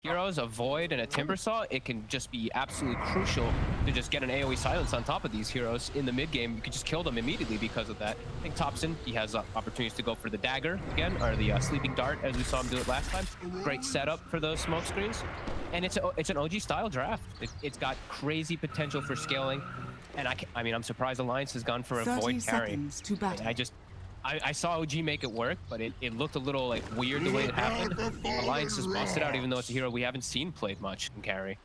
heroes, a Void and a Timbersaw, it can just be absolutely crucial to just get an AoE silence on top of these heroes in the mid game. You could just kill them immediately because of that. I think Thompson, he has opportunities to go for the dagger again, or the sleeping dart as we saw him do it last time. Great setup for those smoke screens. And it's an OG style draft. It's got crazy potential for scaling. And I mean, I'm surprised Alliance has gone for a Void carry. I saw OG make it work, but it looked a little like weird the way it happened. Alliance has busted out, even though it's a hero we haven't seen played much in carry.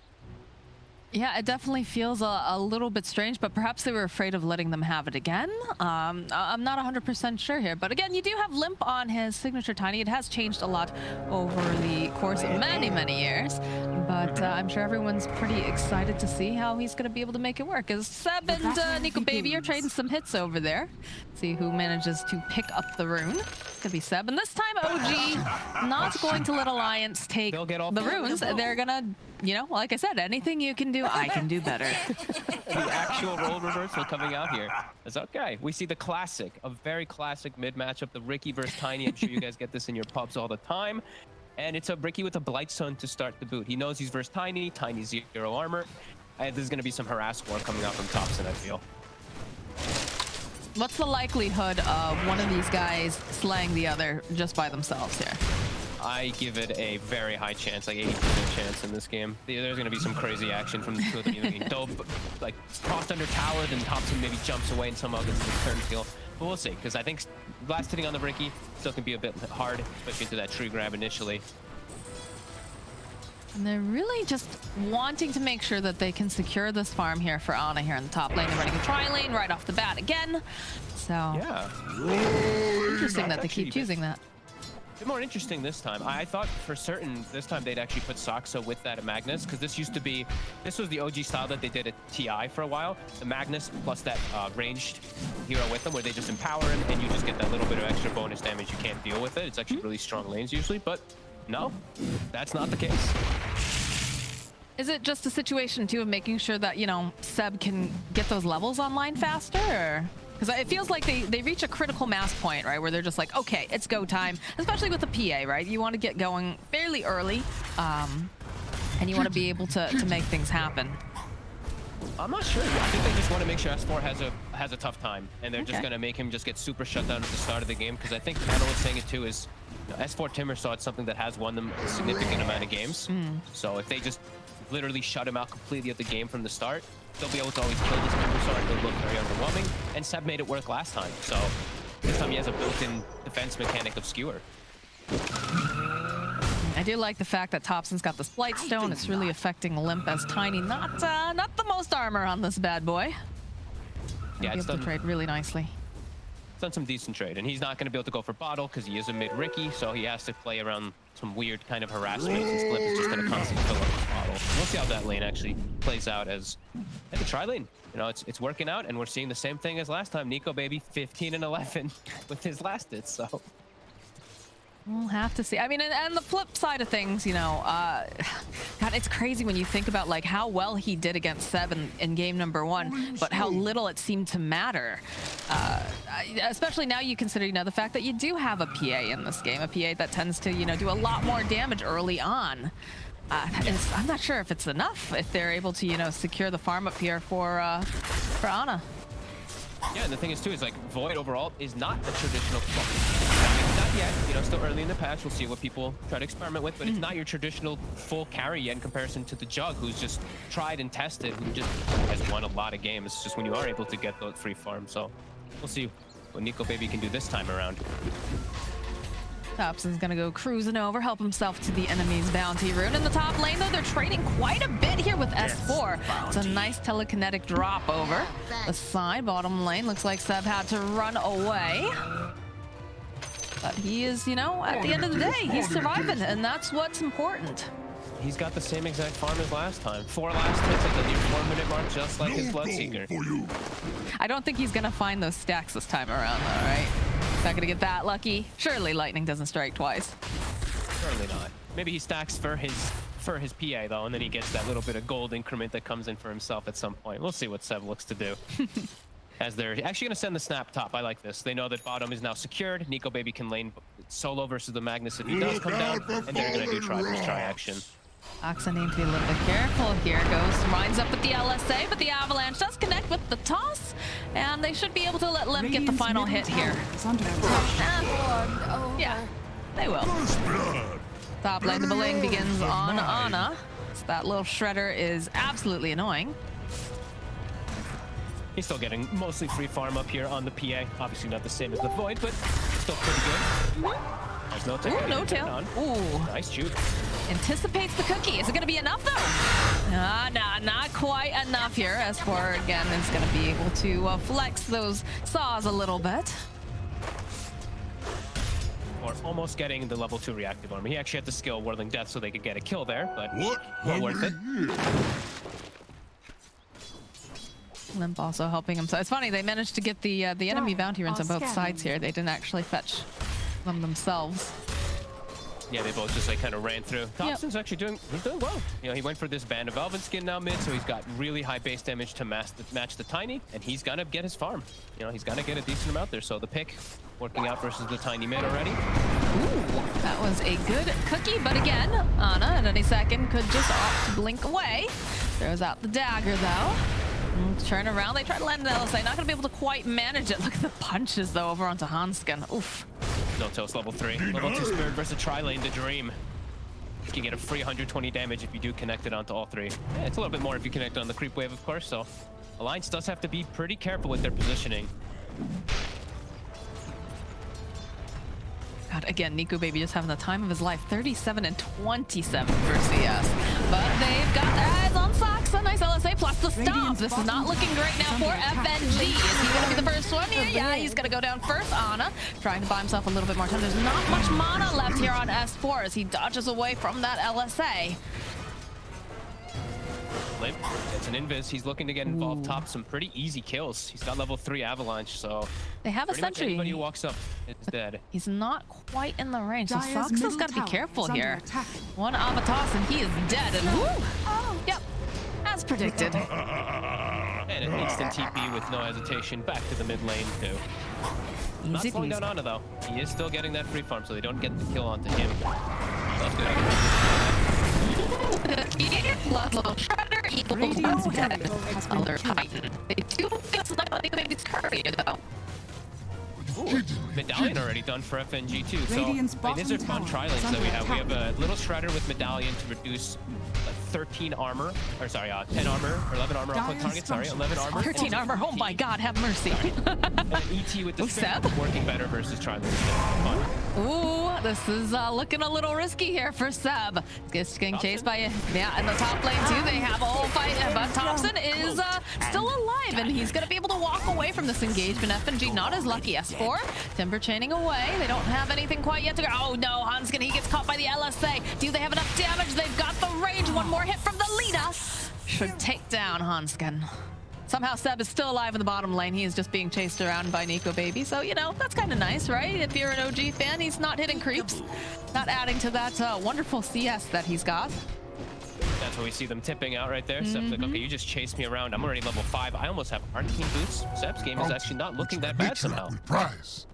Yeah, it definitely feels a little bit strange, but perhaps they were afraid of letting them have it again. I'm not 100% sure here, but again, you do have Limp on his signature Tiny. It has changed a lot over the course of many, many years, but I'm sure everyone's pretty excited to see how he's going to be able to make it work. As Seb and Nico Baby are trading some hits over there. See who manages to pick up the rune. Could be Seb, and this time OG not going to let Alliance take the runes. They're gonna, you know, like I said, anything you can do, I can do better. The actual role reversal coming out here is okay. We see the classic, a very classic mid matchup, the Ricky versus Tiny. I'm sure you guys get this in your pubs all the time. And it's a Ricky with a Blightstone to start the boot. He knows he's versus Tiny, Tiny 0 armor. And there's gonna be some harass war coming out from Thompson, I feel. What's the likelihood of one of these guys slaying the other just by themselves here? I give it a very high chance, like 80% chance in this game. There's going to be some crazy action from the two of them either getting dope, like tossed under tower, then Thompson maybe jumps away and somehow gets the turn kill. But we'll see, because I think last hitting on the Ricky still can be a bit hard, especially into that tree grab initially. And they're really just wanting to make sure that they can secure this farm here for Ana here in the top lane. They're running a tri-lane right off the bat again. So yeah, interesting that they keep choosing that. A bit more interesting this time. I thought for certain this time they'd actually put Soxa with that Magnus, because this was the OG style that they did at TI for a while. The Magnus plus that ranged hero with them, where they just empower him and you just get that little bit of extra bonus damage. You can't deal with it. It's actually really strong lanes usually, but no, that's not the case. Is it just a situation too of making sure that, you know, Seb can get those levels online faster? Because it feels like they reach a critical mass point, right? Where they're just like, okay, it's go time. Especially with the PA, right? You want to get going fairly early, and you want to be able to make things happen. I'm not sure. I think they just want to make sure S4 has a tough time, and they're just going to make him just get super shut down at the start of the game. Because I think Anna was saying it too, is S4 Timbersaw, it's something that has won them a significant amount of games. So if they just literally shut him out completely at the game from the start, they'll be able to always kill this Timbersaw and it'll look very underwhelming. And Seb made it work last time, so this time he has a built-in defense mechanic of Skewer. I do like the fact that Thompson's got this Blightstone. It's really affecting Limp as Tiny. Not the most armor on this bad boy. Yeah, it's able to trade really nicely. It's done some decent trade, and he's not going to be able to go for bottle because he is a mid Ricky, so he has to play around some weird kind of harassment, since Limp is just going to constantly fill up the bottle. We'll see how that lane actually plays out as the tri lane. You know, it's working out, and we're seeing the same thing as last time. Nico Baby 15 and 11 with his last hit, so. We'll have to see. I mean, and the flip side of things, you know, God, it's crazy when you think about like how well he did against Seb in game number 1, but how little it seemed to matter. Especially now you consider, you know, the fact that you do have a PA in this game, a PA that tends to, you know, do a lot more damage early on. I'm not sure if it's enough if they're able to, you know, secure the farm up here for Ana. Yeah, and the thing is too is like Void overall is not a traditional. Not yet, you know, still early in the patch. We'll see what people try to experiment with, but it's not your traditional full carry yet in comparison to the Jug, who's just tried and tested, who just has won a lot of games. It's just when you are able to get those free farms. So we'll see what Nico Baby can do this time around. Thompson's gonna go cruising over, help himself to the enemy's bounty rune. In the top lane, though, they're trading quite a bit here with S4. It's a nice telekinetic drop over the side. Bottom lane, looks like Seb had to run away. But he is, you know, at the end of the day, he's surviving, and that's what's important. He's got the same exact farm as last time. 4 last hits at the near 4-minute mark, just like his Bloodseeker. I don't think he's gonna find those stacks this time around, though, right? He's not gonna get that lucky. Surely lightning doesn't strike twice. Certainly not. Maybe he stacks for his PA though, and then he gets that little bit of gold increment that comes in for himself at some point. We'll see what Seb looks to do. As they're actually going to send the snap top. I like this. They know that bottom is now secured. Nico Baby can lane solo versus the Magnus if he does come down, and they're going to do try versus try action. Oxa need to be a little bit careful. Here goes, winds up with the LSA, but the Avalanche does connect with the toss, and they should be able to let Limp get the final hit here. Yeah, they will. Top lane, the Baling begins on Ana. So that little shredder is absolutely annoying. He's still getting mostly free farm up here on the PA. Obviously not the same as the Void, but still pretty good. There's no tail. Ooh, no tail. Ooh. Nice juke. Anticipates the cookie. Is it going to be enough, though? Nah, not quite enough here. S4, again, is going to be able to flex those saws a little bit. Or almost getting the level 2 reactive armor. He actually had the skill Whirling Death so they could get a kill there, but well worth it. Limp also helping him. So it's funny, they managed to get the enemy bounty runes on both sides here. They didn't actually fetch them themselves. Yeah, they both just like kind of ran through. Thompson's actually doing well. You know, he went for this Band of Elven skin now mid, so he's got really high base damage to match the Tiny, and he's gonna get his farm. You know, he's gonna get a decent amount there. So the pick working out versus the Tiny mid already. Ooh, that was a good cookie, but again, Ana at any second could just opt to blink away. Throws out the dagger though. Turn around, they try to land an LSA, not gonna be able to quite manage it. Look at the punches though over onto Hanskin. Oof. No Toast level 3. Level 2 Spirit versus Tri-Lane to Dream. You can get a free 120 damage if you do connect it onto all 3. Yeah, it's a little bit more if you connect on the creep wave, of course, so Alliance does have to be pretty careful with their positioning. God, again, Nico Baby just having the time of his life. 37 and 27 for CS. But they've got their eyes on Soxa. Nice LSA plus the stop. This is not looking great now for FNG. Is he going to be the first one here? Yeah, he's going to go down first. Ana trying to buy himself a little bit more time. There's not much mana left here on S4 as he dodges away from that LSA. Limp gets an invis. He's looking to get involved top some pretty easy kills. He's got level 3 Avalanche, so they have a sentry. Anybody who walks up is dead. He's not quite in the range, so Soxa's got to be careful here. One Avatos and he is dead. And woo! Yep, as predicted. And an instant TP with no hesitation back to the mid lane too. Not slowing down Ana though. He is still getting that free farm, so they don't get the kill onto him. That's good. Plus little shredder equals other Titan. They do feel like baby's curry though. Ooh, Medallion already done for FNG too. So I mean, these are fun tri-lanes that we have. We have a little shredder with Medallion to reduce 13 armor, or sorry, 10 armor, or 11 armor off on target, sorry, 11 armor. 13 armor, oh my god, have mercy. And ET with the Seb working better versus tri-lanes. Ooh, this is looking a little risky here for Seb. Just getting chased by, yeah, in the top lane too. They have a whole fight, but Thompson is still alive, and he's going to be able to walk away from this engagement. FNG not as lucky. S4, Timber chaining away. They don't have anything quite yet to go. Oh no, Hanskin, he gets caught by the LSA. Do they have enough damage? They've got the range. One more hit from the leader. Should take down Hanskin. Somehow Seb is still alive in the bottom lane. He is just being chased around by Nico Baby. So, you know, that's kind of nice, right? If you're an OG fan, he's not hitting creeps. Not adding to that wonderful CS that he's got. That's when we see them tipping out right there. Seb's like, okay, you just chased me around. I'm already level 5. I almost have Arcane Boots. Seb's game is actually not looking that bad somehow.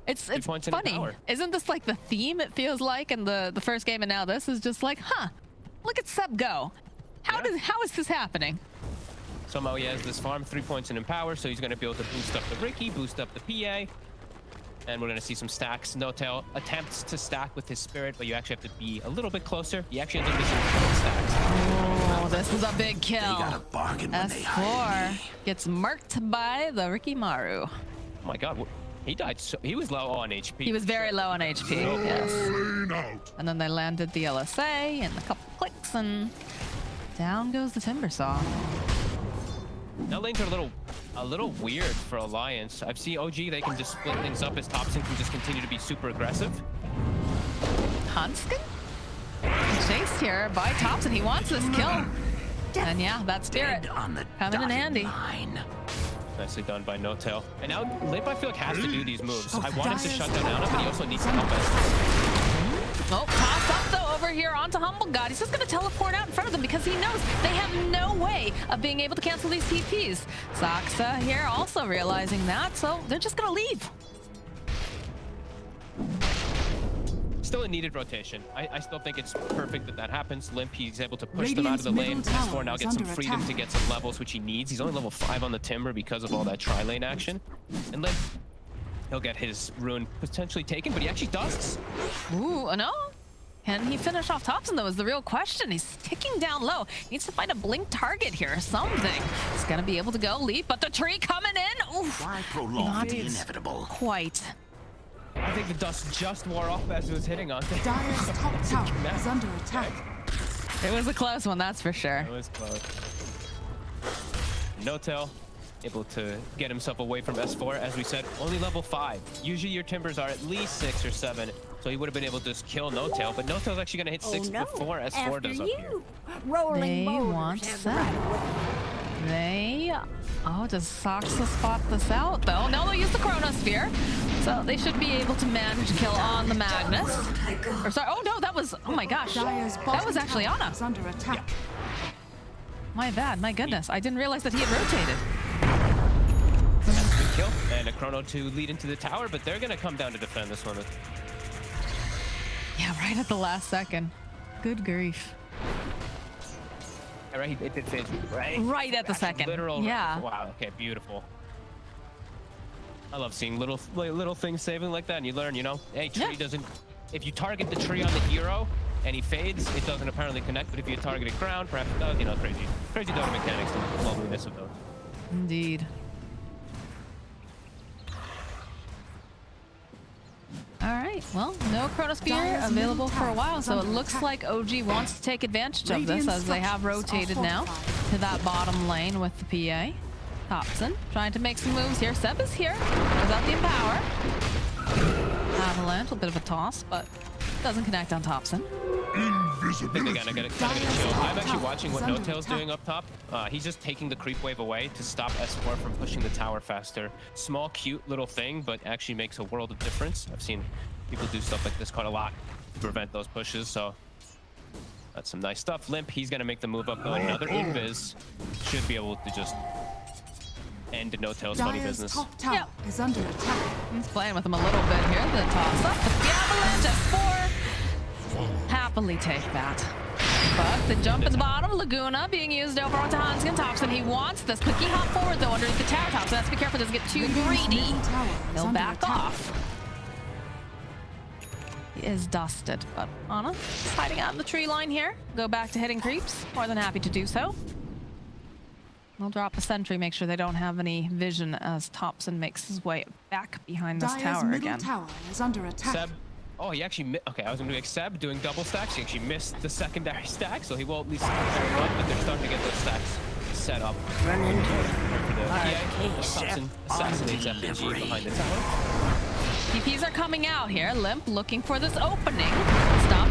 It's funny. Isn't this like the theme it feels like in the first game, and now this is just like, huh, look at Seb go. How is this happening? Somehow he has this farm, 3 points in Empower, so he's going to be able to boost up the Ricky, boost up the PA. And we're going to see some stacks. No Tail attempts to stack with his Spirit, but you actually have to be a little bit closer. He actually ends up missing 12 stacks. Oh, this is a big kill. They got a bargain when they S4 gets marked by the Ricky Maru. Oh my god, he died he was low on HP. He was very low on HP, yes. And then they landed the LSA and a couple clicks, and down goes the Timber Saw. Now lanes are a little weird for Alliance. I've seen OG, they can just split things up as Thompson can just continue to be super aggressive. Hanskin? Chased here by Thompson. He wants this kill. And yeah, that Spirit coming in handy. Nicely done by No Tail. And now Lip, I feel like, has to do these moves. I want him to shut down Ana, but he also needs to help us. Oh, toss up though over here onto Humble God. He's just going to teleport out in front of them because he knows they have no way of being able to cancel these TPs. Soxa here also realizing that, so they're just going to leave. still a needed rotation. I still think it's perfect that that happens. Limp, he's able to push them out of the lane. S4 now gets some freedom to get some levels, which he needs. He's only level 5 on the Timber because of all that tri-lane action. And Limp, he'll get his rune potentially taken, but he actually does. Ooh, no. Can he finish off Thompson, though, is the real question. He's ticking down low. Needs to find a blink target here or something. He's going to be able to go leap, but the tree coming in. Oof. Why prolong the inevitable? Quite. I think the dust just wore off as it was hitting on things. Dire's top tower is under attack. It was a close one, that's for sure. It was close. No-tail able to get himself away from S4. As we said, only level 5. Usually your Timbers are at least 6 or 7, so he would have been able to just kill No-tail, but No-tail's actually going to hit 6 before S4 does up here. Rolling They want that. They... Oh, does Soxa spot this out, though? No, they'll use the Chronosphere, so they should be able to manage to kill on the Magnus. Or sorry, oh no, that was... Oh my gosh. That was actually Ana. Is under attack. My bad, my goodness. I didn't realize that he had rotated. That's a good kill. And a Chrono to lead into the tower, but they're going to come down to defend this one. Yeah, right at the last second. Good grief. Yeah, right, it did phase right? Right at the second. Literal. Yeah. Wow, okay, beautiful. I love seeing little things saving like that, and you learn, you know, hey, tree doesn't... If you target the tree on the hero, and he fades, it doesn't apparently connect, but if you target a ground, perhaps it does, you know, crazy Dota mechanics and the loveliness of those. Indeed. All right, well, no Chronosphere available for a while, so it looks like OG wants to take advantage of this as they have rotated now to that bottom lane with the PA. Thompson trying to make some moves here. Seb is here, goes out the Empower. Avalanche, a bit of a toss, but doesn't connect on Thompson. I think they gotta get chill. I'm actually watching what No-tail's doing up top. He's just taking the creep wave away to stop S4 from pushing the tower faster. Small, cute little thing, but actually makes a world of difference. I've seen people do stuff like this quite a lot to prevent those pushes, so that's some nice stuff. Limp, he's gonna make the move up though. Another invis should be able to just end No-tail's funny business. Top tower is under attack. He's playing with him a little bit here. The toss up, but the Avalanche S4 happily take that. But the jump at the bottom, Laguna being used over onto Hanskin. Thompson, he wants this quicky hop forward though underneath the tower top, so has to be careful, doesn't get too greedy. He'll back off. He is dusted, but Ana is hiding out in the tree line here. Go back to hitting creeps, more than happy to do so. We'll drop a sentry, make sure they don't have any vision as Thompson makes his way back behind this tower again. Tower is under attack. Seb, oh, he actually okay, I was gonna do like Seb doing double stacks. He actually missed the secondary stack, so he will at least prepare up, but they're starting to get those stacks set up. Run into Thompson assassinates FNG behind the tower. TPs are coming out here. Limp looking for this opening. Stop.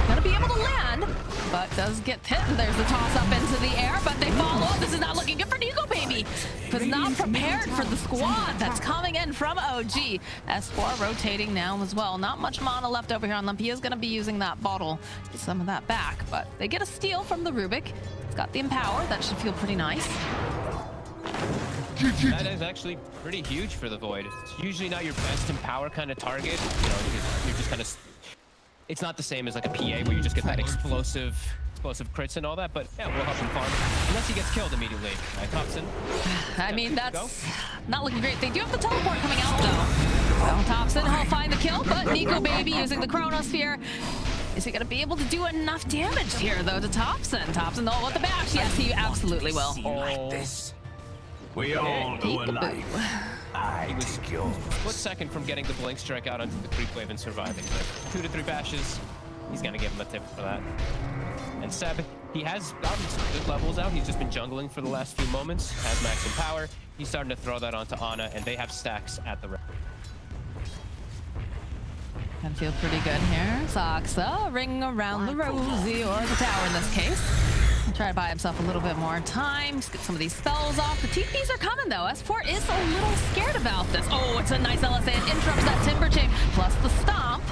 Gonna be able to land, but does get hit. There's the toss up into the air, but they follow up. This is not looking good for Nico, baby. Was not prepared for the squad that's coming in from OG. S4 rotating now as well. Not much mana left over here on Limp. He is gonna be using that bottle to get some of that back, but they get a steal from the Rubik. It's got the Empower. That should feel pretty nice. That is actually pretty huge for the Void. It's usually not your best Empower kind of target. You know, you're just kind of... It's not the same as like a PA where you just get that explosive crits and all that, but yeah, we'll help him farm. Unless he gets killed immediately. Right, Thompson? I mean, that's not looking great. They do have the teleport coming out, though. Well, Thompson, he'll find the kill, but Nico Baby using the Chronosphere. Is he going to be able to do enough damage here, though, to Thompson? Thompson, though, with the bash. Yes, he absolutely will. Like this. We all do a life. He was split second from getting the blink strike out onto the creep wave and surviving. But 2 to 3 bashes, he's gonna give him a tip for that. And Seb, he has gotten some good levels out. He's just been jungling for the last few moments. Has max in power. He's starting to throw that onto Ana, and they have stacks at the red. Can feel pretty good here. Soxa, ring around the rosy, or the tower in this case. He'll try to buy himself a little bit more time. Just get some of these spells off. The TPs are coming though. S4 is a little scared about this. Oh, it's a nice LSA. It interrupts that Timber Chain plus the Stomp.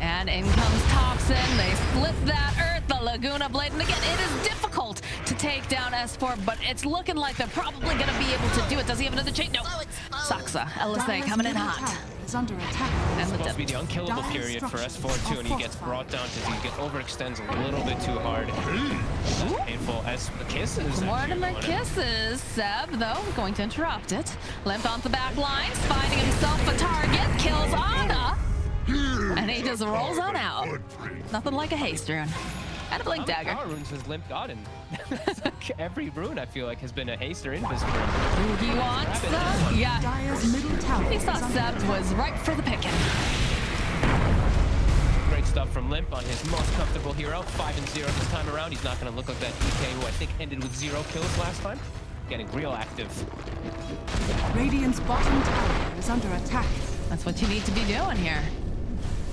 And in comes Thompson. They split that Earth, the Laguna Blade. And again, it is difficult to take down S4, but it's looking like they're probably going to be able to do it. Does he have another chain? No. Soxa, LSA coming in hot. is under attack. And the Supposed to be dip. the unkillable period for S4 too, and he gets brought down because he overextends a little bit too hard. That's painful. As the kisses. Mortimer kisses. Seb, though, going to interrupt it. Limp onto the back lines, finding himself a target, kills Ana, and he just rolls on out. Nothing like a haste rune. And a blink dagger. Power runes has Limp gotten? Every rune I feel like has been a haster in this room. Ooh, he wants the... Yeah. Dire's middle tower He is thought under Seb attack. was right for the picking. Great stuff from Limp on his most comfortable hero. 5-0 this time around. He's not going to look like that DK who I think ended with 0 kills last time. Getting real active. Radiant's bottom tower is under attack. That's what you need to be doing here.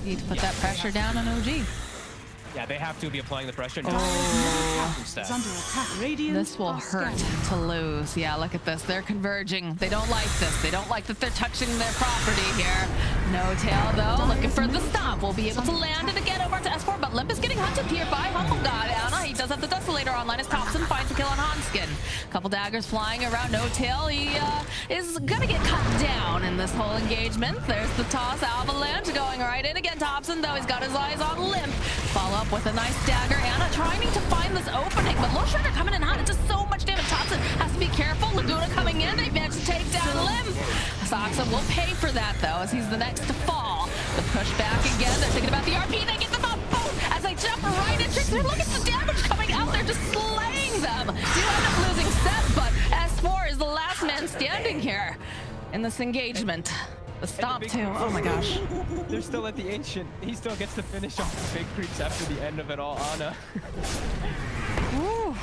You need to put that pressure down on OG. Yeah, they have to be applying the pressure. Is under attack. Radiant This will are hurt scattered. to lose. Yeah, look at this. They're converging. They don't like this. They don't like that they're touching their property here. No tail, though. Looking for the stop. We'll be able to land it again over to S4, but Limp is getting hunted here by Humble God. Anna, he does have the Desolator online as Thompson finds a kill on Hanskin. Couple daggers flying around. No tail. He is going to get cut down in this whole engagement. There's the toss. Avalanche going right in again. Thompson, though, he's got his eyes on Limp. Follow up with a nice dagger. Anna trying to find this opening, but Low Shredder coming in hot. It does so much damage. Thompson has to be careful. Laguna coming in. They managed to take down Limp. Soxa will pay for that, though, as he's the next to fall. The push back again. They're thinking about the RP. They get them up. Boom! As they jump right into it. Look at the damage coming out. They're just slaying them. Do end up losing Seb, but S4 is the last man standing here in this engagement. The stomp too. Oh my gosh. They're still at the Ancient. He still gets to finish off the big creeps after the end of it all. Ana. Ooh.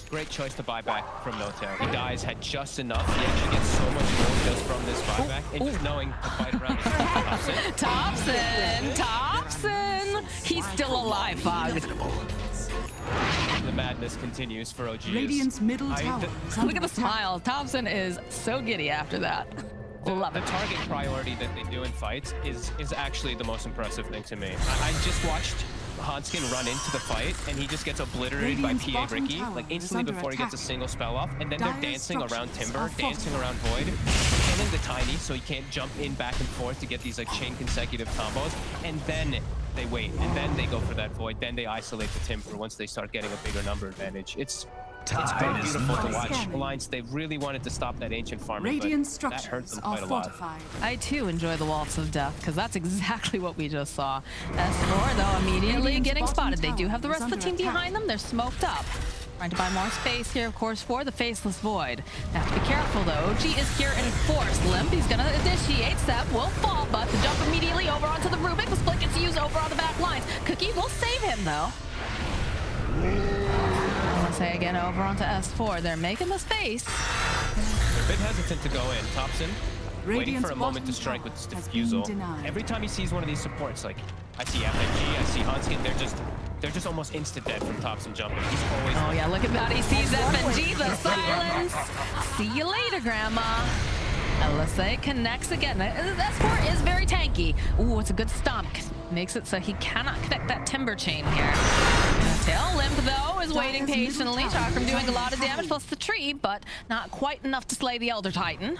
Great choice to buy back from No Tail. He dies, had just enough. He actually gets so much more just from this buyback. And just knowing to fight around his Thompson! Thompson! He's still alive, Fog. The madness continues for OGs. Radiant's middle tower is under Look at the attack. smile. Thompson is so giddy after that. Love The it. target priority that they do in fights is actually the most impressive thing to me. I just watched Hanskin run into the fight, and he just gets obliterated by Radiant's PA bottom Ricky, tower like is instantly under before he gets a attack. single spell off, and then they're Dire's dancing around structures Timber, are dancing around Void, killing the Tiny so he can't jump in back and forth to get these like chain consecutive combos, and then they wait, and then they go for that Void, then they isolate the Timber once they start getting a bigger number advantage. It's quite beautiful to watch. Scanning. Alliance, they really wanted to stop that Ancient farming, Radiant but that hurt structures them are quite a lot. fortified. I too enjoy the Waltz of Death, because that's exactly what we just saw. S4, though, immediately Radiant's getting bottom spotted. They do tower have the is rest of the under team attack. behind them. They're smoked up. Trying to buy more space here, of course, for the Faceless Void. Have to be careful, though. OG is here in force. Limp, he's going to initiate. Seb will fall, but the jump immediately over onto the Rubik. The split gets used over on the back lines. Cookie will save him, though. I'm going to say again, over onto S4. They're making the space. They're a bit hesitant to go in. Thompson waiting Radiant's for a moment to bottom strike with this tower has been defusal. denied. Every time he sees one of these supports, like I see FNG, I see Hanskin, they're just almost instant dead from Thompson jumping. He's always Oh yeah, look at that. He sees FNG, the silence. See you later, Grandma. LSA connects again. S4 is very tanky. Ooh, it's a good stomp. Makes it so he cannot connect that Timber chain here. Tail Limp, though, is waiting patiently. Chakram doing a lot of damage, plus the tree, but not quite enough to slay the Elder Titan.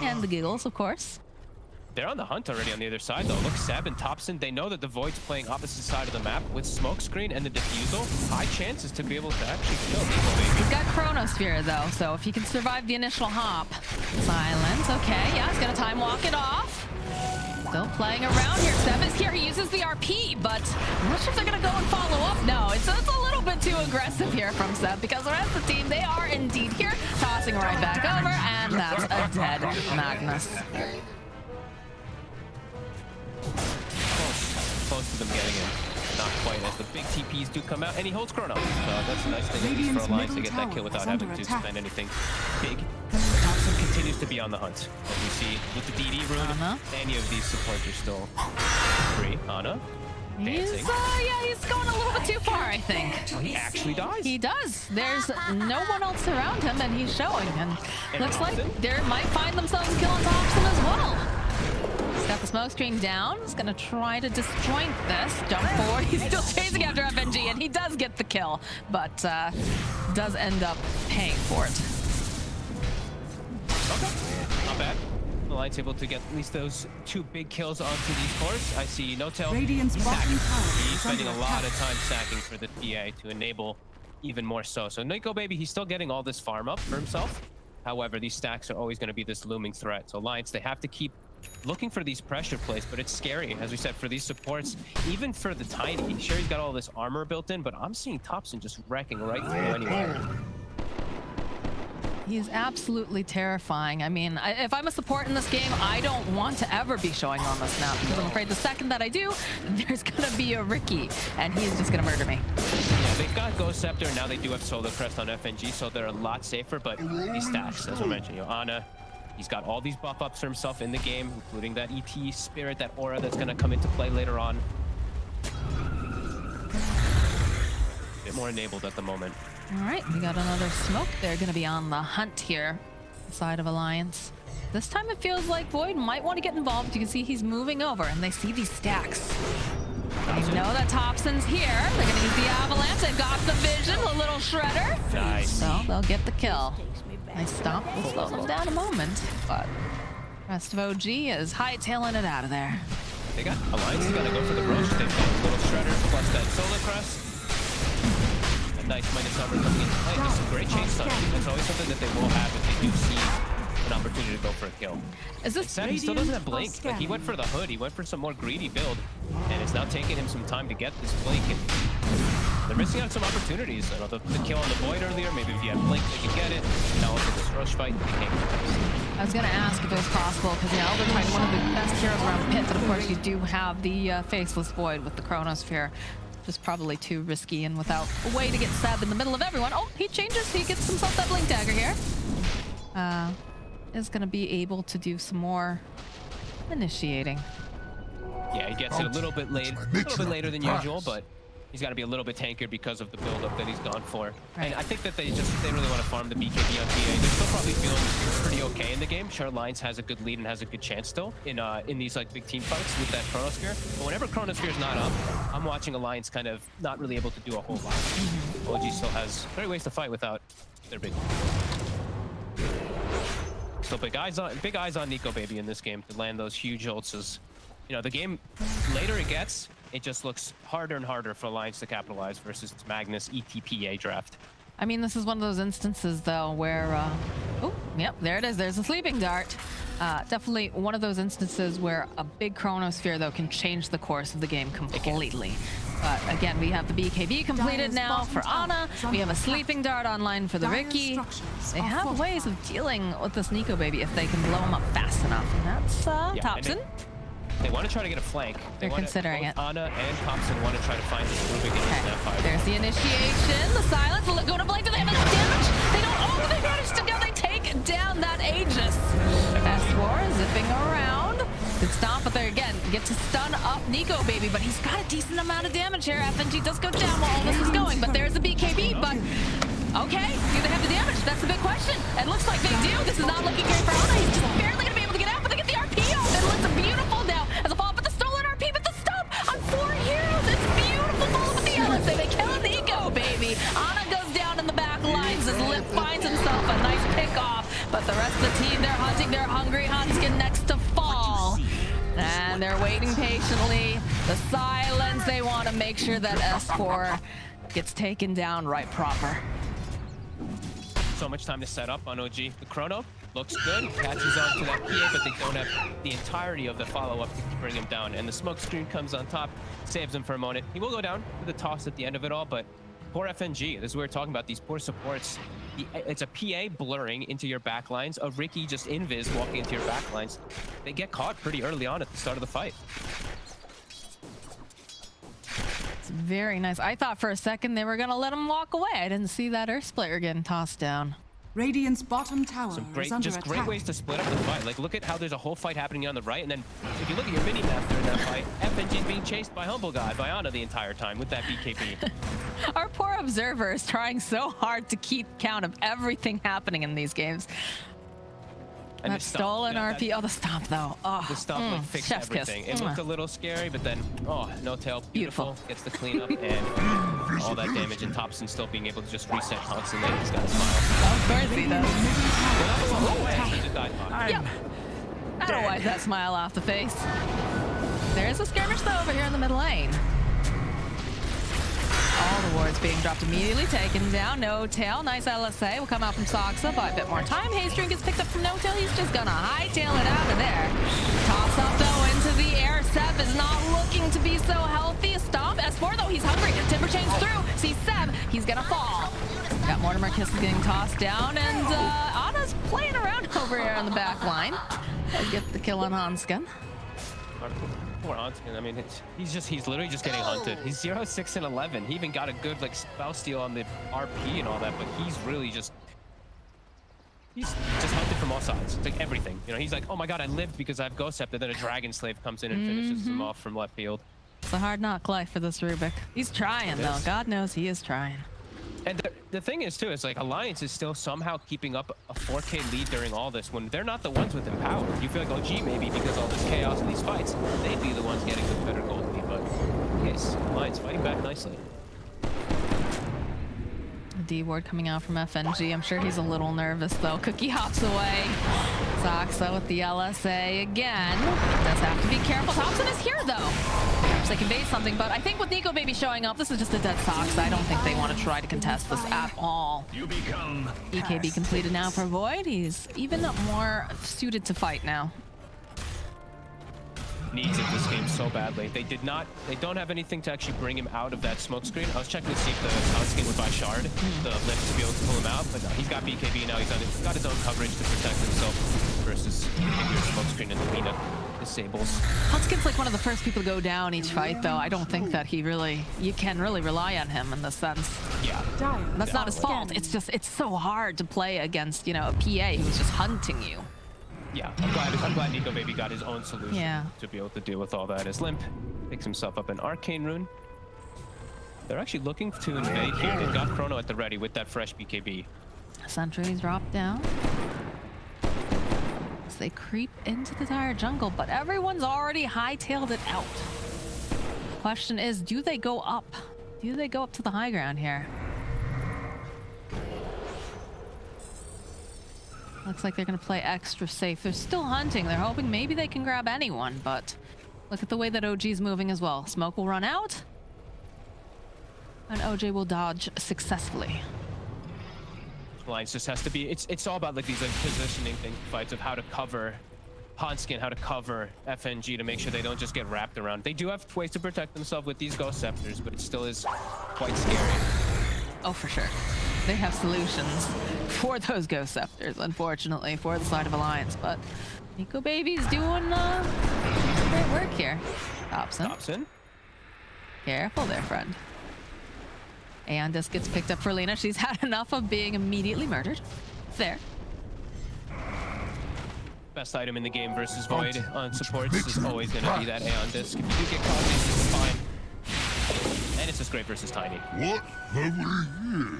And the giggles, of course. They're on the hunt already on the other side, though. Look, Seb and Thompson, they know that the Void's playing opposite side of the map. With Smokescreen and the defusal, high chances to be able to actually kill Eagle Baby. He's got Chronosphere, though, so if he can survive the initial hop. Silence, okay, yeah, he's gonna time walk it off. Still playing around here. Seb is here, he uses the RP, but I'm not sure if they're gonna go and follow up. No, it's a little bit too aggressive here from Seb, because the rest of the team, they are indeed here, tossing right back over, and that's a dead Magnus. Close to them getting in. Not quite, as the big TPs do come out, and he holds Chrono. So that's a nice thing, at least for Radiant's Alliance to middle get that kill tower without is having under to attack. spend anything big. Thompson continues to be on the hunt. As we see with the DD rune, Ana. any of these supports are still free. Ana, dancing. Yeah, he's going a little bit too far, I think. Oh, he actually dies. He does. There's no one else around him, and he's showing. And looks like Thompson? they might find themselves killing Thompson as well. He's got the smoke screen down. He's gonna try to disjoint this. Jump forward. He's still chasing after FNG, and he does get the kill, but does end up paying for it. Okay, not bad. Alliance able to get at least those 2 big kills onto these cores. I see No-Tail. Radiant's He's bottom stacking. tower He's is spending a under lot attack. of time stacking for the PA to enable even more so. So Nico Baby, he's still getting all this farm up for himself. However, these stacks are always going to be this looming threat. So Alliance, they have to keep looking for these pressure plays, but it's scary, as we said, for these supports, even for the Tiny. Sure, he's got all this armor built in, but I'm seeing Thompson just wrecking right through anyway. He's absolutely terrifying. I mean, if I'm a support in this game, I don't want to ever be showing on this map because I'm afraid the second that I do, there's gonna be a Ricky, and he's just gonna murder me. Yeah, they've got Ghost Scepter, and now they do have Solar Crest on FNG, so they're a lot safer, but these stacks, as I mentioned, Ana, he's got all these buff ups for himself in the game, including that ET Spirit, that aura that's gonna come into play later on. A bit more enabled at the moment. All right, we got another smoke. They're going to be on the hunt here, side of Alliance. This time it feels like Void might want to get involved. You can see he's moving over, and they see these stacks. They know that Thompson's here. They're going to use the Avalanche. They've got the vision, a little shredder. Nice. So they'll get the kill. Nice stomp. We'll slow them down a moment, but rest of OG is hightailing it out of there. They got Alliance, got to go for the Roche. They've got a little shredder plus that Solar Crest. Nice minus number coming into play. There's some great chain stunning. That's always something that they will have if they do see an opportunity to go for a kill. Is this He still doesn't have Blink. Like, he went for the hood. He went for some more greedy build, and it's now taking him some time to get this Blink. And they're missing out some opportunities. You know, the kill on the Void earlier. Maybe if you had Blink, they could get it. Now also this Rush fight, they can't get it. I was going to ask if it was possible, because, you know, Elder Titan, one of the best heroes around Pit, but of course you do have the Faceless Void with the Chronosphere. Just probably too risky, and without a way to get stabbed in the middle of everyone. Oh, he changes. He gets himself that Blink Dagger here. Is going to be able to do some more initiating. Yeah, he gets it a little bit later than usual, but he's got to be a little bit tankier because of the build-up that he's gone for. Right. And I think that they really want to farm the BKB on TA. They're still probably feeling pretty okay in the game. Sure, Alliance has a good lead and has a good chance still in these like big team fights with that Chronosphere. But whenever Chronosphere's not up, I'm watching Alliance kind of not really able to do a whole lot. OG still has great ways to fight without their big. So big eyes on Nico Baby in this game to land those huge ults. As you know, the game later it gets, it just looks harder and harder for Alliance to capitalize versus its Magnus ETPA draft. I mean, this is one of those instances, though, where... oh, yep, there it is. There's a sleeping dart. Definitely one of those instances where a big Chronosphere, though, can change the course of the game completely. But again, we have the BKB completed now for Ana. We have a sleeping dart online for the Ricky. They have ways of dealing with this Nico Baby if they can blow him up fast enough. And that's Thompson. They want to try to get a flank. They're considering it. Ana and Thompson want to try to find this Rubik in this snap. There's the initiation, the silence, the Laguna Blade. Do they have enough damage? They don't. Oh, they managed to go. They take down that Aegis. S4 zipping around. Good stomp, but they again get to stun up Nico Baby, but he's got a decent amount of damage here. FNG does go down while all this is going, but there's the BKB. But okay, do they have the damage? That's the big question. It looks like they do. This is not looking great for Ana. He's just barely gonna be able to get out, but they get the RP off. It looks beautiful now as a follow up with the stolen RP, but the stomp on 4 heroes. It's beautiful. Follow up with the LSA. They kill Nico Baby. Ana goes down in the back lines as Lip finds himself a nice pick off, but the rest of the team, they're hunting. They're hungry. Hanskin next to fall. And they're waiting patiently. The silence, they want to make sure that S4 gets taken down right proper. So much time to set up on OG. The Chrono looks good, catches on to that PA, but they don't have the entirety of the follow-up to bring him down. And the smoke screen comes on top, saves him for a moment. He will go down with the toss at the end of it all, but poor FNG. This is what we're talking about, these poor supports. It's a PA blurring into your backlines, a Ricky just invis walking into your backlines. They get caught pretty early on at the start of the fight. It's very nice. I thought for a second they were going to let him walk away. I didn't see that Earth Splitter getting tossed down. Radiant's bottom tower Some is under great attack. ways to split up the fight. Like, look at how there's a whole fight happening on the right, and then if you look at your mini-map during that fight, FNG is being chased by Humble God, by Ana the entire time with that BKB. Our poor observer is trying so hard to keep count of everything happening in these games. And That the stomp, stolen yeah, RP. Oh, the stomp, though. Oh, the stomp like, fixed chef's kiss. everything. It looked a little scary, but then, oh, No-Tail, beautiful. Gets the cleanup and all that damage, and Thompson still being able to just reset constantly. He's got a smile. Of course he does. Well, that was a long way. He just died. Yep. That'll wipe that smile off the face. There is a skirmish though over here in the mid lane. All the wards being dropped immediately, taken down. No Tail, nice LSA will come out from Soxa, buy a bit more time. Haystring gets picked up from No Tail. He's just gonna hightail it out of there. Toss up though into the air. Seb is not looking to be so healthy. Stomp. S4 though, he's hungry. Timber chains through. See Seb, he's gonna fall. Got Mortimer Kisses getting tossed down, and Anna's playing around over here on the back line. He'll get the kill on Hanskin. Poor Hanskin. I mean, he's literally just getting hunted. He's 0, 6, and 11. He even got a good like spell steal on the RP and all that, but he's really just hunted from all sides. It's like everything. You know, he's like, oh my god, I lived because I have Ghost Scepter. Then a Dragon Slave comes in and finishes him off from left field. It's a hard knock life for this Rubik. He's trying though. God knows he is trying. And the thing is too, is like Alliance is still somehow keeping up a 4K lead during all this when they're not the ones with empower. You feel like OG maybe because all this chaos in these fights, they'd be the ones getting the better gold lead, but yes, Alliance fighting back nicely. D ward coming out from FNG. I'm sure he's a little nervous though. Cookie hops away. Soxa with the LSA again. Does have to be careful. Thompson is here though. Perhaps they can base something, but I think with Nico Baby showing up, this is just a dead Soxa. I don't think they want to try to contest this at all. You become BKB completed now for Void. He's even more suited to fight now. Needs it this game so badly. They don't have anything to actually bring him out of that smoke screen. I was checking to see if the Hanskin would buy Shard, the lift to be able to pull him out, but no, he's got BKB now. He's got his own coverage to protect himself versus your smoke screen and the Lina disables. Hanskin's like one of the first people to go down each fight, though. I don't think that you can really rely on him in this sense. Yeah. That's not his fault. It's so hard to play against, you know, a PA who's just hunting you. Yeah, I'm glad Nico Baby got his own solution to be able to deal with all that. As Limp picks himself up an Arcane Rune. They're actually looking to invade here. They've got Chrono at the ready with that fresh BKB. Sentries drop down as they creep into the dire jungle, but everyone's already hightailed it out. Question is, do they go up? Do they go up to the high ground here? Looks like they're going to play extra safe. They're still hunting. They're hoping maybe they can grab anyone, but look at the way that OG's moving as well. Smoke will run out, and OJ will dodge successfully. Alliance just has to be... It's all about like these like positioning fights of how to cover Hanskin, how to cover FNG to make sure they don't just get wrapped around. They do have ways to protect themselves with these Ghost Scepters, but it still is quite scary. Oh, for sure. They have solutions for those Ghost Scepters, unfortunately, for the side of Alliance. But Nico Baby's doing great work here. Thompson. Careful there, friend. And this gets picked up for Lina. She's had enough of being immediately murdered. There. Best item in the game versus Void on supports is always going to be that Aeon Disc. If you do get caught, it's fine. And it's just great versus Tiny. what have we here?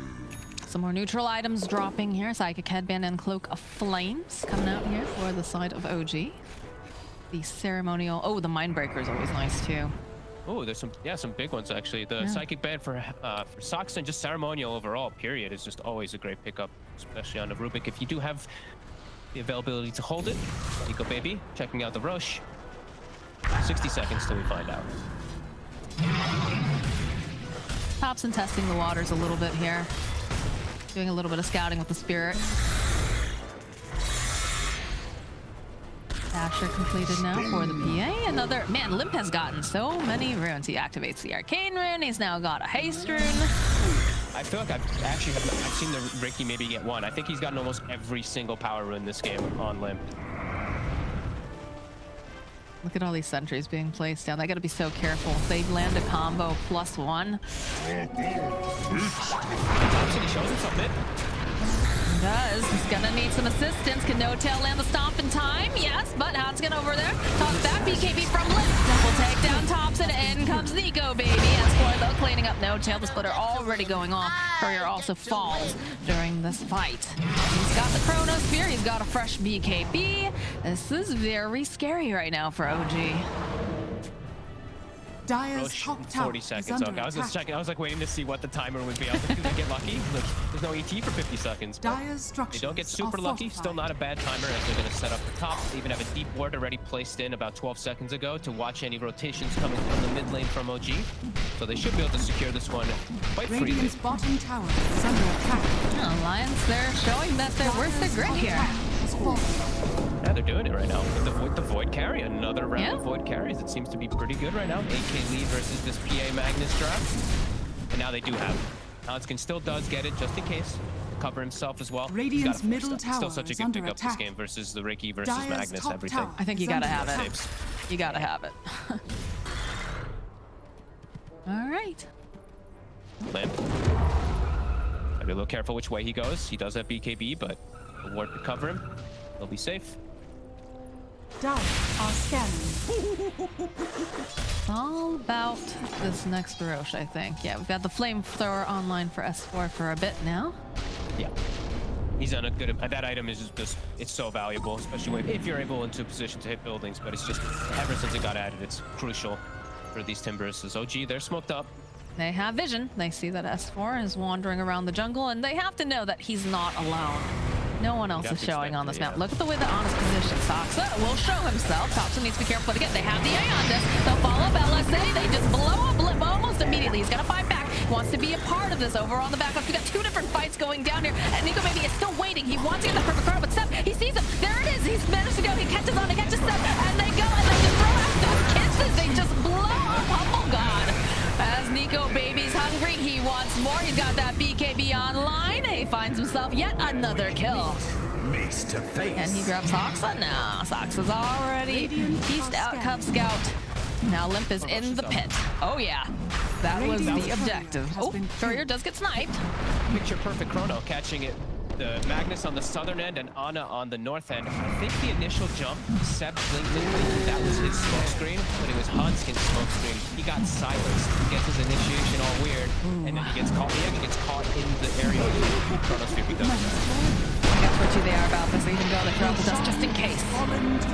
Some more neutral items dropping here. Psychic Headband and Cloak of Flames coming out here for the side of OG. The ceremonial... Oh, the Mindbreaker is always nice too. Oh, there's some big ones actually. The Psychic Band for Soxa and just ceremonial overall, period, is just always a great pickup, especially on the Rubik. If you do have the availability to hold it, Nico Baby checking out the Roche. 60 seconds till we find out. Thompson testing the waters a little bit here. Doing a little bit of scouting with the Spirit. Dasher completed now for the PA. Another... Man, Limp has gotten so many runes. He activates the Arcane Rune. He's now got a Haste Rune. I feel like I've seen the Ricky maybe get one. I think he's gotten almost every single power rune this game on Limp. Look at all these sentries being placed down. They got to be so careful. If they land a combo +1. Thompson, he shows himself mid. He does. He's gonna need some assistance. Can No Tail land the stomp in time? Yes, but Hanskin over there. Toss back BKB from Limp. Simple takedown Thompson. In comes Nico Baby. S4 though cleaning up No Tail. The splitter already going off. Courier also falls during this fight. He's got the Chrono Spear. He's got a fresh BKB. This is very scary right now for OG. Dire's Roche top in tower 40 is seconds. under Okay, I was just attack. checking. I was like waiting to see what the timer would be. I was like, did they get lucky? Like, there's no ET for 50 seconds. but Dire's They structures don't get super are lucky. Still fortified. not a bad timer as they're going to set up the top. They even have a deep ward already placed in about 12 seconds ago to watch any rotations coming from the mid lane from OG. So they should be able to secure this one quite freely. Radiant's bottom tower is under attack. Alliance, they're showing that they're worth the grit here. Has fallen. Yeah, they're doing it right now. With the Void carry, another round Yeah. of Void carries. It seems to be pretty good right now. 8K lead versus this PA Magnus draft. And now they do have it. Hanskin still does get it just in case. To cover himself as well. He's Radiant's gotta force middle that. Still tower such a is good under pick up this attack. game versus the Ricky versus Dire's Magnus, top everything. tower I think you is gotta under have it. attack. Saves. You gotta have it. All right. Limp. Gotta be a little careful which way he goes. He does have BKB, but the ward could cover him. He'll be safe. Dire are scanning. It's all about this next Roche, I think. Yeah, we've got the flamethrower online for S4 for a bit now. Yeah. He's on a good. That item is just, it's so valuable, especially if you're able into a position to hit buildings. But it's just, ever since it got added, it's crucial for these Timbers. As OG, they're smoked up. They have vision. They see that S4 is wandering around the jungle, and they have to know that he's not alone. No one else You'd have is to showing expect on it, this map. yeah. Look at the way they're on his position. Soxa will show himself. Thompson needs to be careful. But again, they have the A on this. They'll follow up LSA. They just blow up Blip almost immediately. He's got to fight back. He wants to be a part of this over on the back. We got two different fights going down here. And Nico Baby is still waiting. He wants to get the perfect chrono, but Seth, he sees him. There it is. He's managed to go. He catches on. He catches Seth. And they go and they just throw out those kisses. They just blow up Humble God. As Nico Baby's hungry, he wants more. He's got that BKB online. He finds himself yet another kill. Face to face. And he grabs Soxa now. Soxa's already pieced out Cub Scout. Now Limp is in the pit. Oh yeah, that was the objective. Oh, Courier does get sniped. Picture perfect chrono, catching it. The Magnus on the southern end and Ana on the north end. I think the initial jump, Seb blinked in thinking that was his smoke screen, but it was Hanskin's smoke screen. He got silenced. He gets his initiation all weird, and then he gets caught. Yeah, he gets caught in the area. Chronosphere, he does that. That's what they are about this. Even go the throw the dust just in case.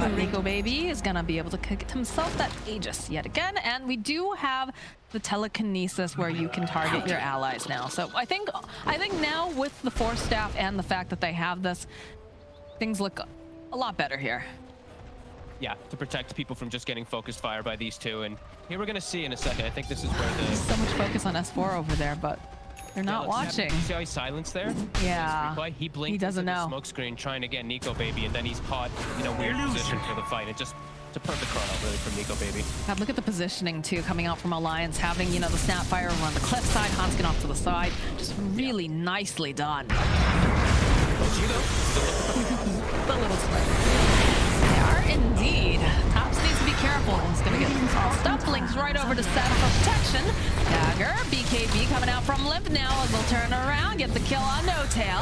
But Nico Baby is gonna be able to get himself that Aegis yet again, and we do have the telekinesis where you can target your allies now. So I think now with the Force Staff and the fact that they have this, things look a lot better here. Yeah, to protect people from just getting focused fire by these two. And here we're gonna see in a second. I think this is where the So much focus on S4 over there, but they're not watching. See how he's silenced there? Yeah. He blinked He doesn't into the know. smoke screen trying to get Nico Baby, and then he's caught in a weird position for the fight. It's a perfect chrono, really, from Nico Baby. God, look at the positioning too, coming out from Alliance, having, the Snapfire over on the cliff side, Hanskin off to the side. Just really nicely done. OG, though, The little split. They are indeed. Tops needs to be careful. He's gonna get all stuff. Links right over to Seth for protection. Dagger, BKB coming out from Limp now as they'll turn around, get the kill on No Tail.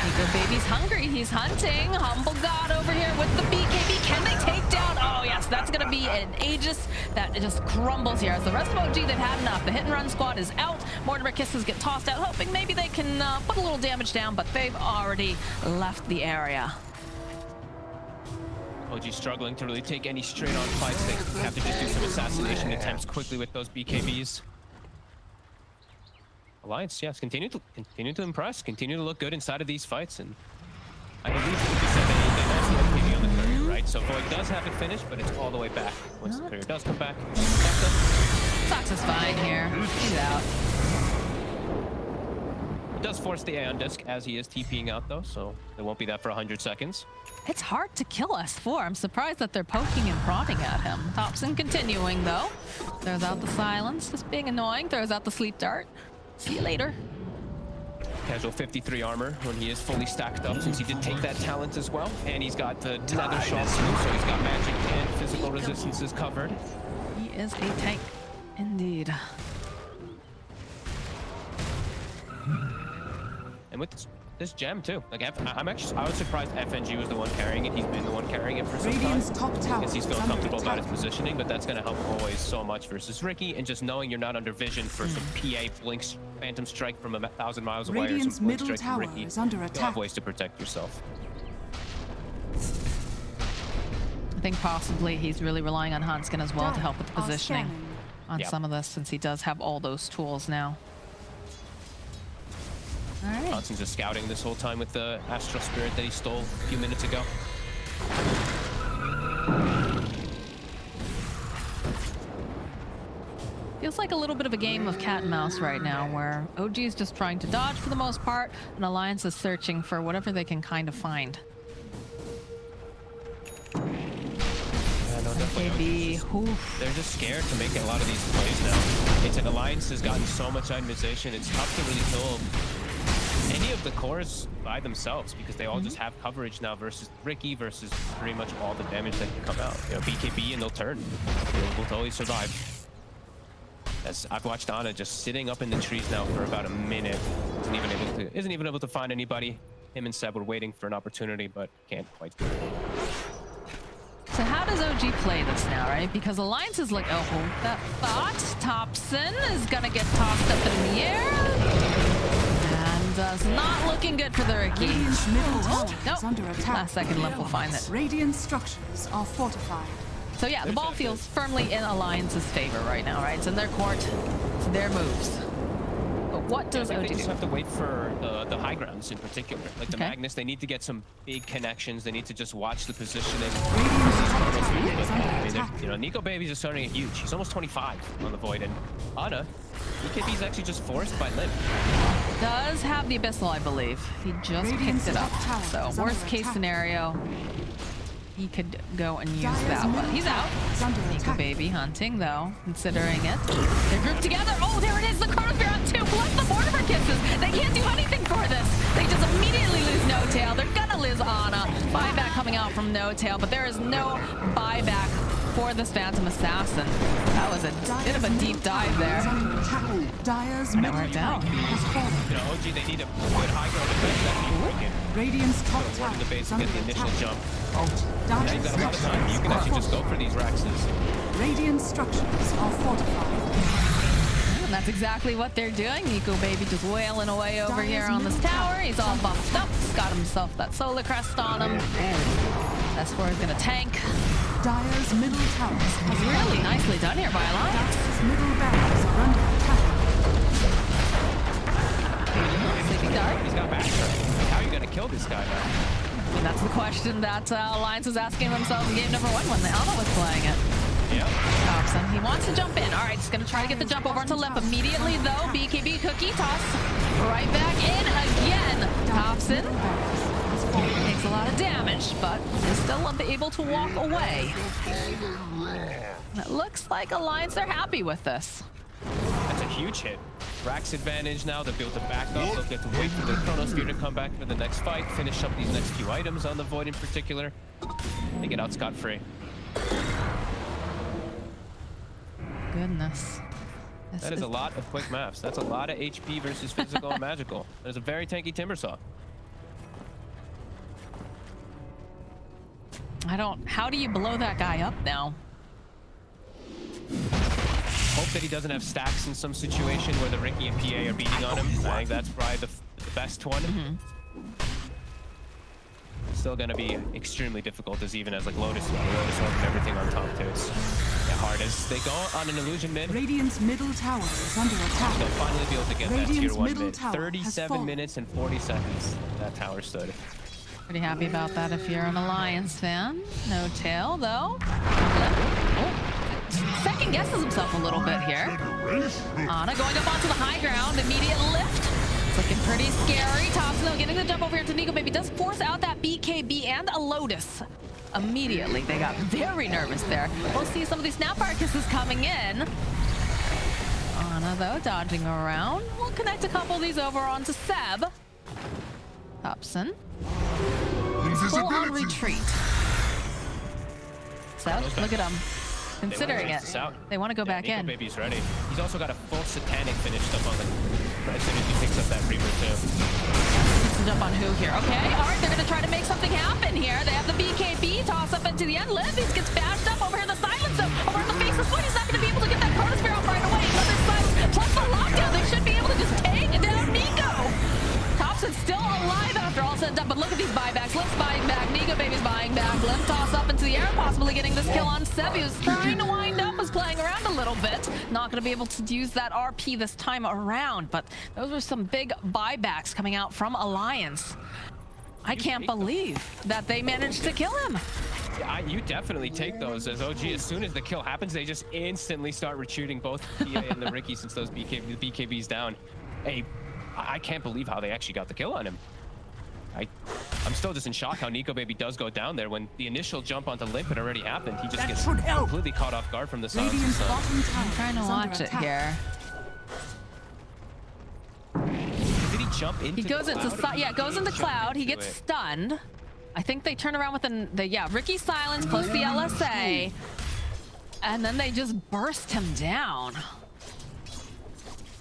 Nico Baby's hungry. He's hunting. Humble God over here with the BKB. Can they take down? Oh, yes. That's going to be an Aegis that just crumbles here. As the rest of OG, they've had enough. The hit and run squad is out. Mortimer Kisses get tossed out, hoping maybe they can put a little damage down, but they've already left the area. OG struggling to really take any straight-on fights. They have to just do some assassination attempts quickly with those BKBs. Alliance, yes, continue to impress, continue to look good inside of these fights, and I believe you said they lost the FPV on the Courier, right? So Void does have it finished, but it's all the way back. Once the Courier does come back, Soxa's fine here. He's out. it does force the A on disc as he is TPing out though, so it won't be that for 100 seconds. It's hard to kill S4. I'm surprised that they're poking and prodding at him. Thompson continuing though. Throws out the silence, just being annoying. Throws out the sleep dart. See you later. Casual 53 armor when he is fully stacked up, since he did take that talent as well. And he's got the leather shawl too, so he's got magic and physical resistances covered. He is a tank, indeed. And with this gem too, like I was surprised FNG was the one carrying it. He's been the one carrying it for some time. Radiant's top tower Because he's is feeling under comfortable about attack. his positioning, but that's going to help always so much versus Ricky, and just knowing you're not under vision for some PA blinks, phantom strike from 1,000 miles away, or Radiant's some blink middle strike from tower Ricky. is under You'll have attack. ways to protect yourself. I think possibly he's really relying on Hanskin as well to help with the positioning on Yep. some of this, since he does have all those tools now. All right. Hanskin's just scouting this whole time with the Astral Spirit that he stole a few minutes ago. Feels like a little bit of a game of cat and mouse right now, where OG is just trying to dodge for the most part, and Alliance is searching for whatever they can kind of find. Yeah, no, definitely. They're just scared to make a lot of these plays now. It's an Alliance has gotten so much itemization, it's tough to really kill any of the cores by themselves because they all just have coverage now versus Ricky versus pretty much all the damage that can come out. You know, BKB and they'll turn. They'll totally survive. As I've watched Ana just sitting up in the trees now for about a minute. Isn't even able to find anybody. Him and Seb were waiting for an opportunity, but can't quite do it. So how does OG play this now, right? Because Alliance is like, oh, that thought. Thompson is gonna get tossed up in the air. And it's not looking good for the Ricky. Radiant's middle tower Nope. is under attack. Last second Limp will find it. Radiant structures are fortified. So yeah, the ball feels firmly in Alliance's favor right now, right? It's in their court. It's their moves. But what does I think OG they just do? have to wait for the high grounds in particular. Like the Magnus, they need to get some big connections. They need to just watch the positioning. Radiant's top tower is under I mean, attack. you know, Nico Baby's just starting to get huge. He's almost 25 on the Void, and Ana, BKB's actually just forced by Limp. Does have the Abyssal, I believe. He just Radiant's picked it up. top tower So is worst under case attack. scenario, he could go and use Dire's that one. middle He's out. tower is under Nico attack. Baby hunting though, considering it. They're grouped together. Oh, there it is. The Chronosphere on 2 plus the Mortimer Kisses. They can't do anything for this. They just immediately lose No Tail. They're gonna lose Ana. Buyback coming out from No Tail, but there is no buyback for this Phantom Assassin. That was a bit of a deep dive there. Dire's And it middle worked tower out. has fallen. You know, OG, they need a good high ground defense that keep breaking. Radiant's top Warden tower the base is and under get the initial attack. jump. Now you've got a lot of Dire's time. You can actually just go for these Raxes. Radiant structures are fortified. And that's exactly what they're doing. Nico Baby just wailing away over here on this tower. He's all buffed up. He's got himself that Solar Crest on him. That's where he's gonna tank. Dire's middle towers has Really nicely done here by Alliance. Dire's middle barracks are under attack. Sleeping Dart. He's got backstrap. How are you going to kill this guy now? And that's the question that Alliance was asking themselves in game number 1 when the Alma was playing it. Yep. Thompson, he wants to jump in. All right, he's gonna try to get the jump over onto Limp immediately though. BKB cookie toss right back in again. Thompson takes a lot of damage, but is still able to walk away. It looks like Alliance are happy with this. That's a huge hit. Rax advantage now. They'll be able to back up. They'll get to wait for the Chronosphere to come back for the next fight. Finish up these next few items on the Void in particular. They get out scot-free. Goodness. That is a lot of quick maps. That's a lot of HP versus physical and magical. There's a very tanky Timbersaw. How do you blow that guy up now? Hope that he doesn't have stacks in some situation where the Ricky and PA are beating on him. I think that's probably the best one. Still gonna be extremely difficult as even as like Lotus and everything on top too. It's hard as they go on an illusion mid. Radiant's middle tower is under attack. They'll finally be able to get that tier Radiant's 1 middle mid. tower has 37 fallen. minutes and 40 seconds that tower stood. Pretty happy about that if you're an Alliance fan. No tail though. Oh, second guesses himself a little bit here. Ana going up onto the high ground. Immediate lift. It's looking pretty scary. Thompson though getting the jump over here to Nico Baby. Does force out that BKB and a Lotus. Immediately they got very nervous there. We'll see some of these Snapfire Kisses coming in. Ana though dodging around. We'll connect a couple of these over onto Seb. Thompson. Full on retreat. Seb, look at him. Considering it. They want to go back Nico in. Baby's ready. He's also got a full Satanic finished up on the as soon as he picks up that Reaver too. Gets the jump on who here? Okay, all right, they're going to try to make something happen here. They have the BKB toss up into the end. Livies gets bashed up over here. The silence over on the face of foot. He's not going to be able to get that Chronosphere off right away. Another silence plus the lockdown. They should be able to just take down Nico. Thompson's still alive after all said and done, but look at these buybacks. Limp's buying back. Nico Baby's buying back. Limp toss up into the air, possibly getting this kill on Seb. He was trying to wind up, was playing around a little bit. Not going to be able to use that RP this time around, but those were some big buybacks coming out from Alliance. I can't believe that they managed to kill him. Yeah, you definitely take those as OG. As soon as the kill happens, they just instantly start retreating, both PA and the Ricky, since those BKB's down. Hey, I can't believe how they actually got the kill on him. I'm still just in shock how Nico Baby does go down there. When the initial jump onto Limp had already happened, he just gets completely caught off guard from the silence. I'm trying to watch it here. Did he jump into He goes into goes into cloud. He gets stunned. I think they turn around with the Ricky silence plus the LSA, and then they just burst him down.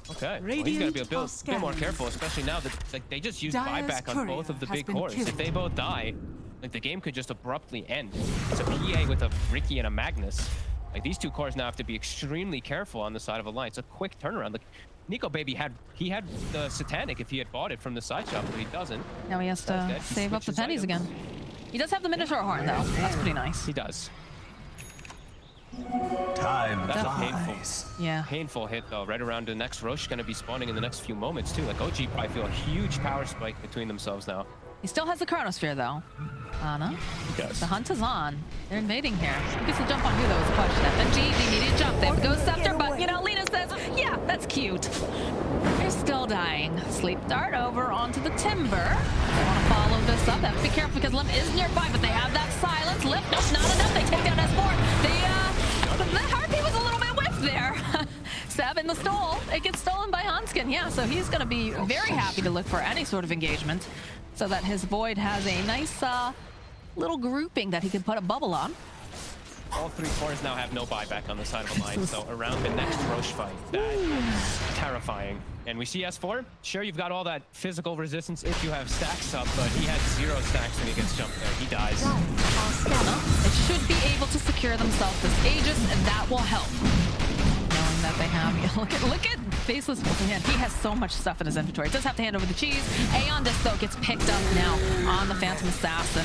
Okay, well, he's got to be a bit more careful, especially now that they just used buyback on both of the big cores. If they both die, the game could just abruptly end. It's a PA with a Ricky and a Magnus. These two cores now have to be extremely careful on the side of Alliance. A quick turnaround. Nico Baby had the Satanic if he had bought it from the side shop, but he doesn't. Now he has to save up the pennies again. He does have the Minotaur Horn though. That's pretty nice. He does. Time That's a painful hit though. Right around the next Roche going to be spawning in the next few moments too. OG probably feel a huge power spike between themselves now. He still has the Chronosphere though. Ana. He does. The hunt is on. They're invading here. Who gets to jump on who though is the question. FNG, they need to jump. They have to go Scepter, but you know, Lena says, yeah, that's cute. They're still dying. Sleep dart over onto the timber. They want to follow this up. They have to be careful because Limp is nearby, but they have that silence. Limp, nope, not enough. They take down S4. The Harpy was a little bit whiffed there. Seb in the stole. It gets stolen by Hanskin. Yeah, so he's going to be very happy to look for any sort of engagement so that his Void has a nice little grouping that he can put a bubble on. All three cores now have no buyback on the side of Alliance, so around the next Roche fight, that is terrifying. And we see S4. Sure, you've got all that physical resistance if you have stacks up, but he had 0 stacks when he gets jumped there. He dies. It should be able to secure themselves this Aegis, and that will help. Knowing that they have, look at Faceless Wolfman. He has so much stuff in his inventory. He does have to hand over the cheese. Aeon Disc though gets picked up now on the Phantom Assassin.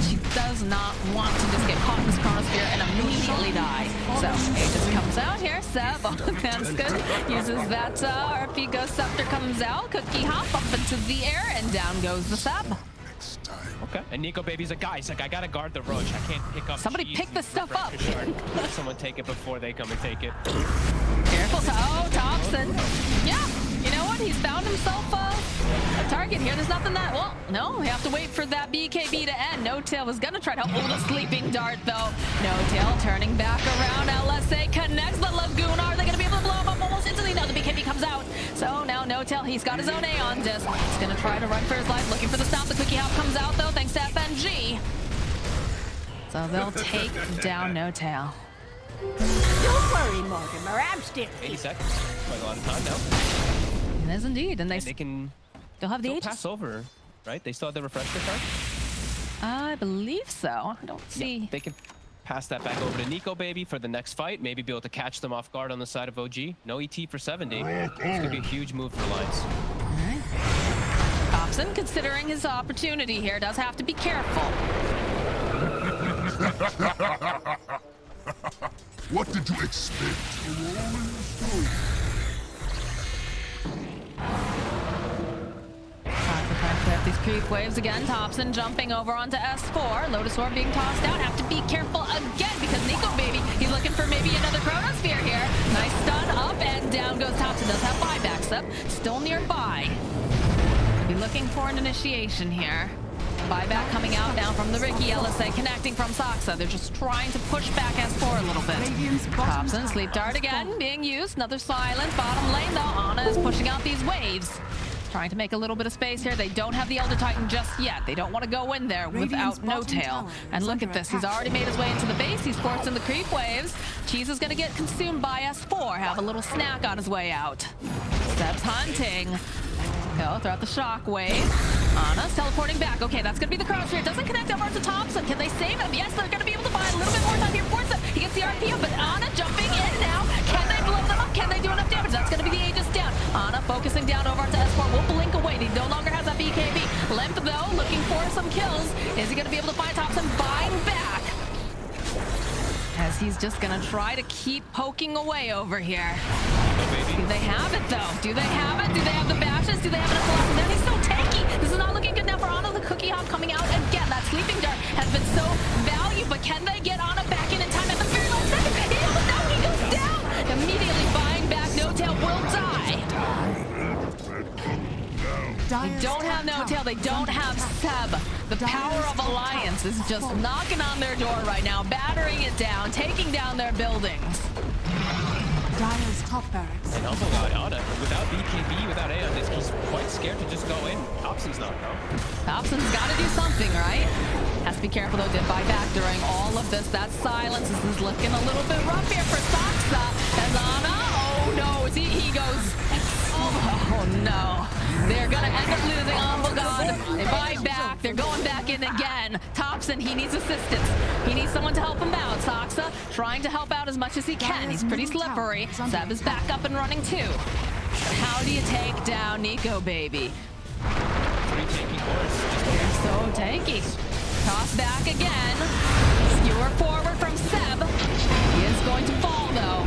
She does not want to just get caught in this Chronosphere and immediately die. So Aegis comes out here. Seb on Hanskin uses that RP Ghost Scepter comes out. Cookie hop up into the air and down goes the Seb. Okay, and Nico Baby's a guy. He's like, I gotta guard the Roche. I can't pick up. Somebody pick this stuff up. Let someone take it before they come and take it. Careful, Thompson. Yeah, you know what? He's found himself a target here. There's nothing that, well, no, we have to wait for that BKB to end. No Tail was gonna try to hold a sleeping dart though. No Tail turning back around. LSA connects, but Laguna, are they gonna be able to blow him up almost instantly? No, the BKB comes out. So now No Tail, he's got his own Aeon Disc. He's gonna try to run for his life, looking for the stop. The Quickie Hop comes out though, thanks to FNG. So they'll take down No Tail. Don't worry, Mortimer, I'm still 80 seconds. Quite a lot of time now. It is indeed, and they can still have the Aegis. pass over, right? They still have the refresher card? I believe so. I don't see. Yeah, they can pass that back over to Nico Baby for the next fight. Maybe be able to catch them off guard on the side of OG. No ET for 70. This could be a huge move for Alliance. All right. Thompson, considering his opportunity here, does have to be careful. What did you expect? These creep waves again. Thompson jumping over onto S4. Lotus Orb being tossed out. Have to be careful again because Nico Baby, he's looking for maybe another Chronosphere here. Nice stun up and down goes Thompson. Does have buybacks up. Still nearby. Be looking for an initiation here. Buyback coming out now from the Ricky LSA, connecting from Saksa. They're just trying to push back S4 a little bit. Thompson, Sleep Dart again being used. Another silence. Bottom lane though, Ana is pushing out these waves. Trying to make a little bit of space here. They don't have the Elder Titan just yet. They don't want to go in there without No Tail. And look at this. He's already made his way into the base. He's forcing the creep waves. Cheese is going to get consumed by S4. Have a little snack on his way out. Seb's hunting. Go throughout the shockwave. Ana's teleporting back. Okay, that's going to be the Chronosphere. Doesn't connect over to Thompson. Can they save him? Yes, they're going to be able to buy a little bit more time here for Seb. He gets the RP up, but Ana jumping in now. Can they blow them up? Can they do enough damage? That's going to be the Aegis down. Ana focusing down over to S4. Will blink away. He no longer has that BKB. Limp, though, looking for some kills. Is he going to be able to find Thompson? Buying back. As he's just gonna try to keep poking away over here. Do they have it though? Do they have it? Do they have the bashes? Do they have enough left? Man, he's so tanky. This is not looking good now for Ana. The cookie hop coming out again. That sleeping dart has been so valued, but can they get Ana back in time at the very last second? No, he goes down. Immediately buying back. No Tail will die. They don't have No Tail. They don't have Seb. The power of Alliance is just knocking on their door right now, battering it down, taking down their buildings. Dire's top barracks. And Humble got Ana. Without BKB, without Aeon, he's quite scared to just go in. Thompson's not, though. Thompson's got to do something, right? Has to be careful, though. Did buy back during all of this. That silence this is looking a little bit rough here for Saksa. As Ana, oh no, he goes. Oh no. They're going to end up losing Humble God. They buy back. They're going back in again. Thompson, he needs assistance. He needs someone to help him out. Saksa trying to help out as much as he can. He's pretty slippery. Seb is back up and running too. But how do you take down Nico, baby? Pretty tanky course. They're so tanky. Toss back again. Skewer forward from Seb. He is going to fall though.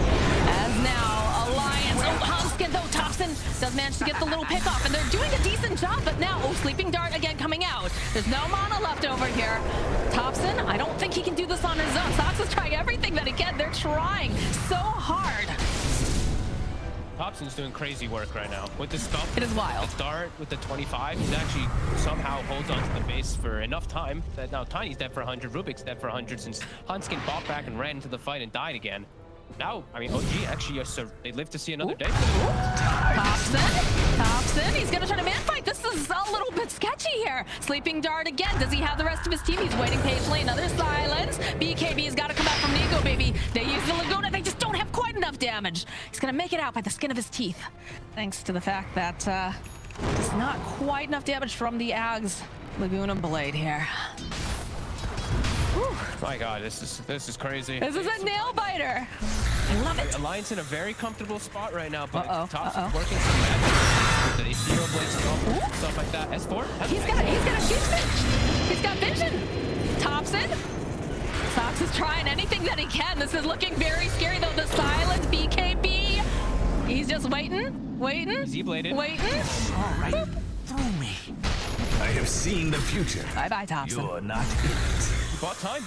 As now Alliance. Oh, Hanskin though. Thompson does manage to get the little pick off, and they're doing a decent job. But now, oh, sleeping dart again coming out. There's no mana left over here. Thompson, I don't think he can do this on his own. Sox is trying everything that he can. They're trying so hard. Thompson's doing crazy work right now with the spell. It is wild. The dart with the 25. He's actually somehow holds onto the base for enough time that now Tiny's dead for 100. Rubik's dead for 100 since Hanskin fought back and ran into the fight and died again. Now, I mean, OG actually, they live to see another day. Thompson, he's gonna try to man fight. This is a little bit sketchy here. Sleeping dart again. Does he have the rest of his team? He's waiting patiently. Another silence. BKB's got to come out from Nico, baby. They use the Laguna. They just don't have quite enough damage. He's gonna make it out by the skin of his teeth, thanks to the fact that just not quite enough damage from the Ags Laguna Blade here. Whew. My God, this is crazy. This is a nail biter. I love it. Alliance in a very comfortable spot right now, but Thompson's Uh-oh. working some magic with the zero blades, stuff like that. S4. He's got vision. He's got vision. Thompson. Sox is trying anything that he can. This is looking very scary though. The silence, BKB. He's just waiting. Z-bladed. Waiting. All right, through me. I have seen the future. Bye-bye, Thompson. You're not it. We bought time.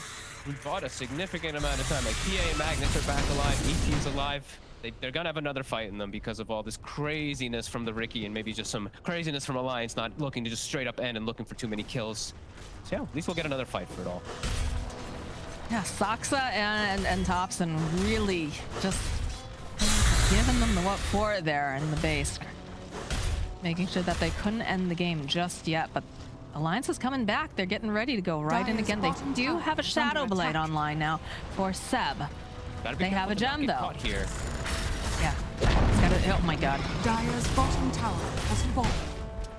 We bought a significant amount of time. Like PA and Magnus are back alive. ET's alive. They're gonna have another fight in them because of all this craziness from the Ricky and maybe just some craziness from Alliance not looking to just straight up end and looking for too many kills. So yeah, at least we'll get another fight for it all. Yeah, Saksa and Thompson really just giving them the what for there in the base. Making sure that they couldn't end the game just yet, but Alliance is coming back. They're getting ready to go right in again. They do have a Shadow Blade online now for Seb. They have a gem though. Here. Yeah. Oh my God. Dire's bottom tower has fallen.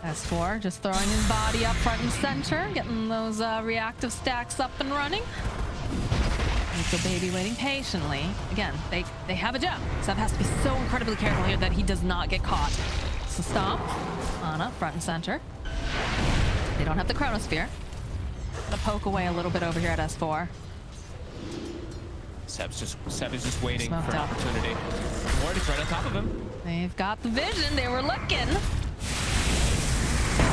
S4 just throwing his body up front and center, getting those reactive stacks up and running. Nico baby waiting patiently. Again, they have a gem. Seb has to be so incredibly careful here that he does not get caught. So stomp. Ana, front and center. They don't have the Chronosphere. Gonna poke away a little bit over here at S4. Seb is just waiting Smoked for an out. opportunity. Ward is right on top of him. They've got the vision. They were looking.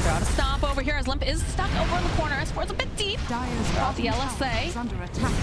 Throw out a stomp over here as Limp is stuck over in the corner. S4's a bit deep. Dire's Throw out the bottom tower LSA. is under attack.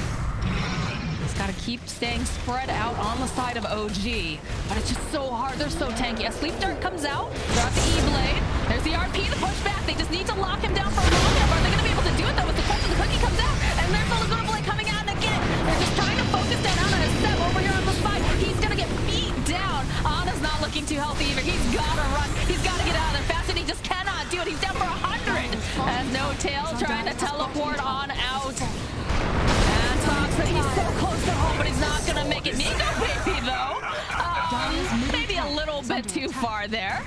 He's got to keep staying spread out on the side of OG. But it's just so hard. They're so tanky. A Sleep Dart comes out. Throw out the E-Blade. There's the RP, the pushback. They just need to lock him down for a long enough. Are they going to be able to do it, though, with the question? The cookie comes out, and there's the Laguna Blade coming out again. They're just trying to focus down on his Seb over here on the side. He's going to get beat down. Ana's not looking too healthy either. He's got to run. He's got to get out of there fast, and he just cannot do it. He's down for 100. And No Tail trying to teleport on out. And Thompson, he's so close to home, but he's not going to make it. Nico baby, though. Maybe a little bit too far there.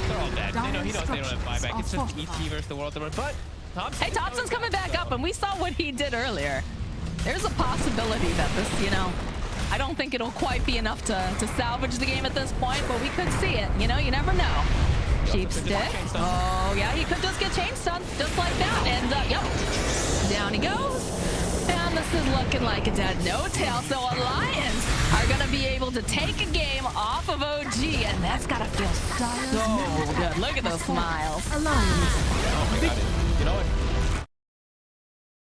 They're all dead. He knows they don't have buyback. It's just ET versus the world. But Thompson. Hey, Thompson's coming back up, and we saw what he did earlier. There's a possibility that this, I don't think it'll quite be enough to salvage the game at this point, but we could see it. You never know. Cheap stick. Oh, yeah, he could just get chain stunned just like that. And, yep. Down he goes. And the this is looking like a dead no-tail. So Alliance are going to be able to take a game off of OG, and that's got to feel so good. Look at those smiles. Alliance. Oh my god. You know what?